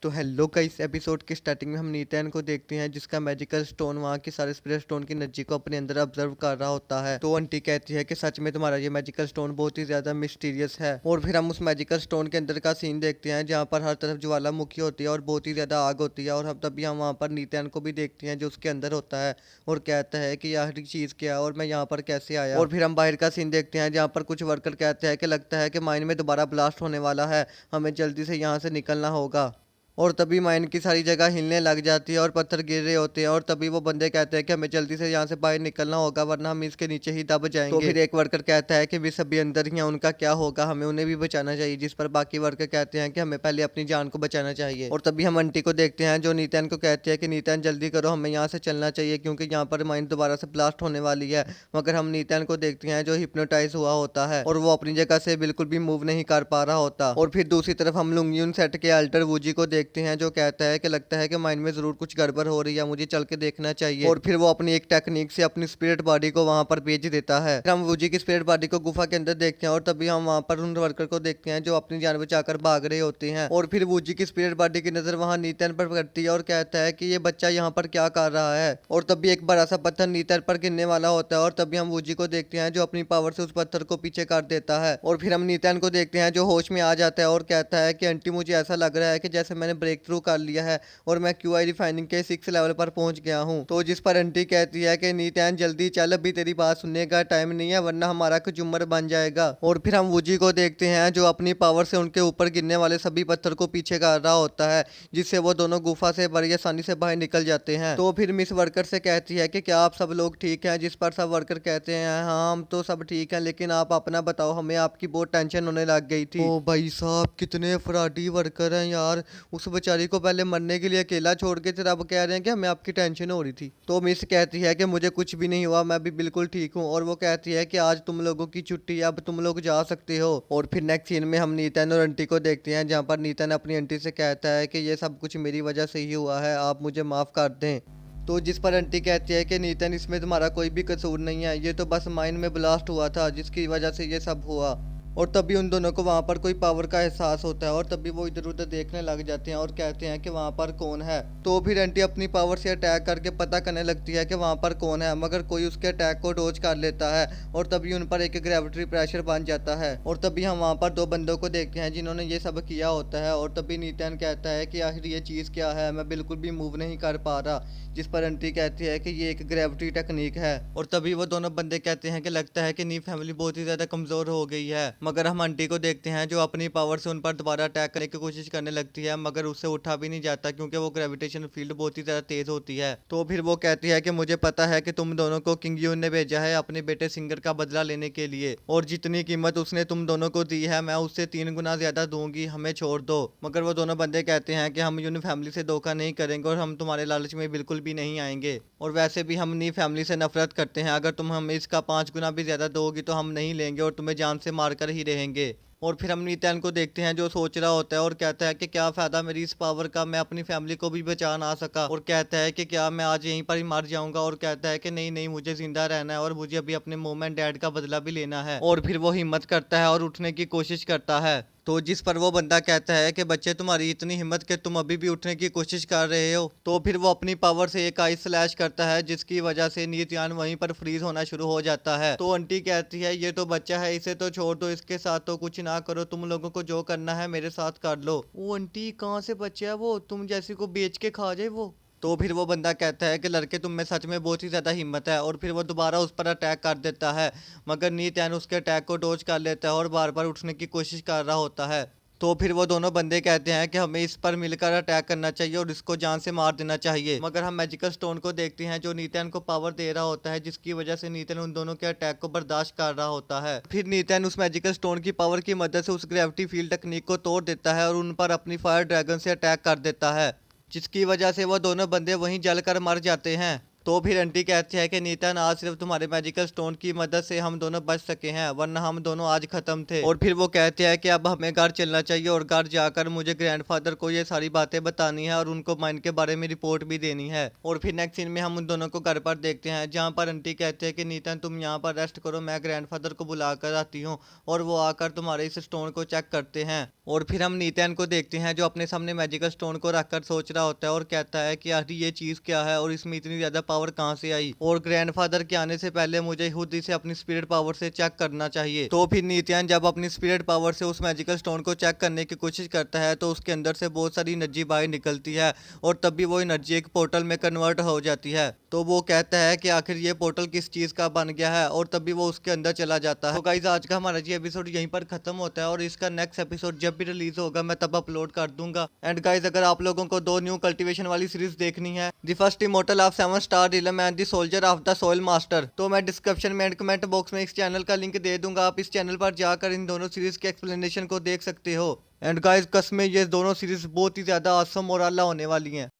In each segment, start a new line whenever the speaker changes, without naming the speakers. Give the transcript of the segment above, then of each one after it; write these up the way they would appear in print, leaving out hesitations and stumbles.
तो hello guys, episode की starting में हम नीतैन को देखते हैं जिसका मैजिकल स्टोन वहाँ के सारे स्पिरिट स्टोन की एनर्जी को अपने अंदर ऑब्जर्व कर रहा होता है। तो आंटी कहती है कि सच में तुम्हारा ये मैजिकल स्टोन बहुत ही ज्यादा मिस्टीरियस है। और फिर हम उस मैजिकल स्टोन के अंदर का सीन देखते हैं जहाँ पर हर तरफ ज्वालामुखी होती है और बहुत ही ज्यादा आग होती है। और हम तभी हम वहाँ पर नीतैन को भी देखते हैं जो उसके अंदर होता है और कहता है कि यह चीज क्या है और मैं यहाँ पर कैसे आया। और फिर हम बाहर का सीन देखते हैं जहाँ पर कुछ वर्कर कहते हैं कि लगता है कि माइन में दोबारा ब्लास्ट होने वाला है, हमें जल्दी से यहाँ से निकलना होगा। और तभी माइन की सारी जगह हिलने लग जाती है और पत्थर गिर रहे होते हैं। और तभी वो बंदे कहते हैं कि हमें जल्दी से यहाँ से बाहर निकलना होगा वरना हम इसके नीचे ही दब जाएंगे। तो फिर एक वर्कर कहता है कि वे सभी अंदर ही हैं, उनका क्या होगा, हमें उन्हें भी बचाना चाहिए। जिस पर बाकी वर्कर कहते हैं कि हमें पहले अपनी जान को बचाना चाहिए। और तभी हम आंटी को देखते हैं जो नीतैन को कहती है कि नीतैन जल्दी करो, हमें यहाँ से चलना चाहिए क्योंकि यहाँ पर माइन दोबारा से ब्लास्ट होने वाली है। मगर हम नीतैन को देखते हैं जो हिप्नोटाइज हुआ होता है और वो अपनी जगह से बिल्कुल भी मूव नहीं कर पा रहा होता। और फिर दूसरी तरफ हम लुंगियन सेट के अल्टर वूजी को देखते हैं जो कहता है कि लगता है कि माइंड में जरूर कुछ गड़बड़ हो रही है, मुझे चल के देखना चाहिए। और फिर वो अपनी एक टेक्निक से अपनी स्पिरिट बॉडी को वहां पर भेज देता है। फिर हम वूजी की स्पिरिट बॉडी को गुफा के अंदर देखते हैं और तभी हम वहां पर उन वर्कर को देखते हैं जो अपनी जान बचाकर भाग रहे होते हैं। और फिर वूजी की स्पिरिट बॉडी की नजर वहां नीतैन पर पड़ती है और कहता है कि ये बच्चा यहाँ पर क्या कर रहा है। और तभी एक बड़ा सा पत्थर नीतैन पर गिरने वाला होता है और तभी हम वूजी को देखते हैं जो अपनी पावर से उस पत्थर को पीछे कर देता है। और फिर हम नीतैन को देखते हैं जो होश में आ जाता है और कहता है कि आंटी मुझे ऐसा लग रहा है कि जैसे मैंने ब्रेक थ्रू कर लिया है और मैं क्यूआई रिफाइनिंग के 6 लेवल पर पहुंच गया हूं। तो जिस पर आंटी कहती है कि नीतैन जल्दी चल, अभी तेरी बात सुनने का टाइम नहीं है वरना हमारा कुछ उम्र बन जाएगा। और फिर हम वूजी को देखते हैं जो अपनी पावर से उनके ऊपर गिरने वाले सभी पत्थर को पीछे कर रहा होता है जिससे वो दोनों गुफा से बड़ी आसानी से बाहर निकल जाते हैं। तो फिर मिस वर्कर से कहती है कि क्या आप सब लोग ठीक हैं, जिस पर सब वर्कर कहते हैं हाँ हम तो सब ठीक हैं, लेकिन आप अपना बताओ, हमें आपकी बहुत टेंशन होने लग गई थी। ओ भाई साहब, कितने अफराडी वर्कर हैं यार, उस बेचारी को पहले मरने के लिए अकेला छोड़ के फिर अब कह रहे हैं कि हमें आपकी टेंशन हो रही थी। तो मिस कहती है कि मुझे कुछ भी नहीं हुआ, मैं भी बिल्कुल ठीक हूँ। और वो कहती है कि आज तुम लोगों की छुट्टी है, अब तुम लोग जा सकते हो। और फिर नेक्स्ट सीन में हम नीतन और आंटी को देखते हैं जहाँ पर नीतन अपनी आंटी से कहता है कि ये सब कुछ मेरी वजह से ही हुआ है, आप मुझे माफ कर दें। तो जिस पर आंटी कहती है कि नीतन इसमें तुम्हारा कोई भी कसूर नहीं है, ये तो बस माइंड में ब्लास्ट हुआ था जिसकी वजह से ये सब हुआ। और तभी उन दोनों को वहाँ पर कोई पावर का एहसास होता है और तभी वो इधर उधर देखने लग जाते हैं और कहते हैं कि वहाँ पर कौन है। तो फिर आंटी अपनी पावर से अटैक करके पता करने लगती है कि वहाँ पर कौन है, मगर कोई उसके अटैक को डोज कर लेता है और तभी उन पर एक ग्रेविटी प्रेशर बन जाता है। और तभी हम वहाँ पर दो बंदों को देखते हैं जिन्होंने ये सब किया होता है। और तभी नीतन कहता है कि आखिर ये चीज़ क्या है, मैं बिल्कुल भी मूव नहीं कर पा रहा। जिस पर आंटी कहती है कि ये एक ग्रेविटी टेक्निक है। और तभी वो दोनों बंदे कहते हैं कि लगता है कि नी फैमिली बहुत ही ज्यादा कमजोर हो गई है। मगर हम आंटी को देखते हैं जो अपनी पावर से उन पर दोबारा अटैक करने की कोशिश करने लगती है, मगर उससे उठा भी नहीं जाता क्योंकि वो ग्रेविटेशन फील्ड बहुत ही ज्यादा तेज होती है। तो फिर वो कहती है कि मुझे पता है कि तुम दोनों को किंग यून ने भेजा है अपने बेटे सिंगर का बदला लेने के लिए, और जितनी कीमत उसने तुम दोनों को दी है मैं उससे 3 गुना ज्यादा दूंगी, हमें छोड़ दो। मगर वो दोनों बंदे कहते हैं कि हम यून फैमिली से धोखा नहीं करेंगे और हम तुम्हारे लालच में बिल्कुल भी नहीं आएंगे, और वैसे भी हम नी फैमिली से नफरत करते हैं, अगर तुम हमें इसका 5 गुना भी ज्यादा दोगी तो हम नहीं लेंगे और तुम्हें जान से मारकर ही रहेंगे। और फिर हम नीतैन को देखते हैं जो सोच रहा होता है और कहता है कि क्या फायदा मेरी इस पावर का, मैं अपनी फैमिली को भी बचा ना सका। और कहता है कि क्या मैं आज यहीं पर ही मर जाऊंगा। और कहता है कि नहीं नहीं, मुझे जिंदा रहना है और मुझे अभी अपने मोम एंड डैड का बदला भी लेना है। और फिर वो हिम्मत करता है और उठने की कोशिश करता है। तो जिस पर वो बंदा कहता है कि बच्चे तुम्हारी इतनी हिम्मत कि तुम अभी भी उठने की कोशिश कर रहे हो। तो फिर वो अपनी पावर से एक आइस स्लैश करता है जिसकी वजह से नीतयान वहीं पर फ्रीज होना शुरू हो जाता है। तो आंटी कहती है ये तो बच्चा है, इसे तो छोड़ दो, इसके साथ तो कुछ ना करो, तुम लोगों को जो करना है मेरे साथ कर लो। वो आंटी कहाँ से बच्चा है वो, तुम जैसी को बेच के खा जाए वो। तो फिर वो बंदा कहता है कि लड़के तुम में सच में बहुत ही ज़्यादा हिम्मत है। और फिर वो दोबारा उस पर अटैक कर देता है, मगर नीतयान उसके अटैक को डोज कर लेता है और बार बार उठने की कोशिश कर रहा होता है। तो फिर वो दोनों बंदे कहते हैं कि हमें इस पर मिलकर अटैक करना चाहिए और इसको जान से मार देना चाहिए। मगर हम मैजिकल स्टोन को देखते हैं जो नीतन को पावर दे रहा होता है, जिसकी वजह से नीतन उन दोनों के अटैक को बर्दाश्त कर रहा होता है। फिर नीतन उस मैजिकल स्टोन की पावर की मदद से उस ग्रेविटी फील्ड टेक्निक को तोड़ देता है और उन पर अपनी फायर ड्रैगन से अटैक कर देता है, जिसकी वजह से वो दोनों बंदे वहीं जलकर मर जाते हैं। तो फिर आंटी कहती है कि नीतन आज सिर्फ तुम्हारे मैजिकल स्टोन की मदद से हम दोनों बच सके हैं, वरना हम दोनों आज खत्म थे। और फिर वो कहते हैं कि अब हमें घर चलना चाहिए और घर जाकर मुझे ग्रैंडफादर को ये सारी बातें बतानी है और उनको माइन के बारे में रिपोर्ट भी देनी है। और फिर नेक्स्ट सीन में हम उन दोनों को घर पर देखते हैं, जहाँ पर आंटी कहते हैं कि नीतन तुम यहाँ पर रेस्ट करो, मैं ग्रैंडफादर को बुला कर आती हूँ। और वो आकर तुम्हारे इस स्टोन को चेक करते हैं। और फिर हम नीतन को देखते हैं जो अपने सामने मैजिकल स्टोन को रखकर सोच रहा होता है और कहता है कि आखिर ये चीज क्या है और इसमें इतनी ज्यादा पावर कहाँ से आई, और ग्रैंडफादर के आने से पहले मुझे खुद इसे अपनी स्पिरिट पावर से चेक करना चाहिए। तो फिर नीतन जब अपनी स्पिरिट पावर से उस मैजिकल स्टोन को चेक करने की कोशिश करता है तो उसके अंदर से बहुत सारी एनर्जी बाहर निकलती है और तब भी वो एनर्जी एक पोर्टल में कन्वर्ट हो जाती है। तो वो कहता है कि आखिर ये पोर्टल किस चीज का बन गया है और तभी वो उसके अंदर चला जाता है। तो गाइस आज का हमारा ये एपिसोड यहीं पर खत्म होता है और इसका नेक्स्ट एपिसोड जब भी रिलीज होगा मैं तब अपलोड कर दूंगा। एंड गाइस अगर आप लोगों को 2 न्यू कल्टीवेशन वाली सीरीज देखनी है, the first immortal of 7 star realm and the soldier of the soil master, तो मैं डिस्क्रिप्शन में एंड कमेंट बॉक्स में इस चैनल का लिंक दे दूंगा। आप इस चैनल पर जाकर इन दोनों सीरीज के एक्सप्लेनेशन को देख सकते हो। एंड गाइस कसमें ये दोनों सीरीज बहुत ही ज्यादा आसम और आला होने वाली हैं।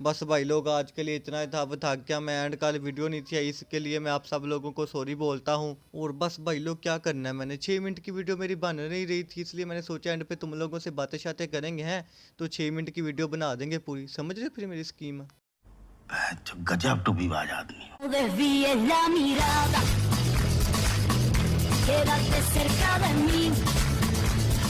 बस भाई लोग आज के लिए इतना ही था, अब थक गया मैं, एंड कल वीडियो नहीं थी, इसके लिए मैं आप सब लोगों को सॉरी बोलता हूँ। और बस भाई लोग क्या करना है, मैंने 6 मिनट की वीडियो मेरी बन नहीं रही थी, इसलिए मैंने सोचा एंड पे तुम लोगों से बातें शातें करेंगे हैं तो 6 मिनट की वीडियो बना देंगे पूरी। समझ रहे फिर मेरी स्कीम?
गजब टूबीबाज आदमी हो।
Desvíes la mirada, quédate cerca de mí.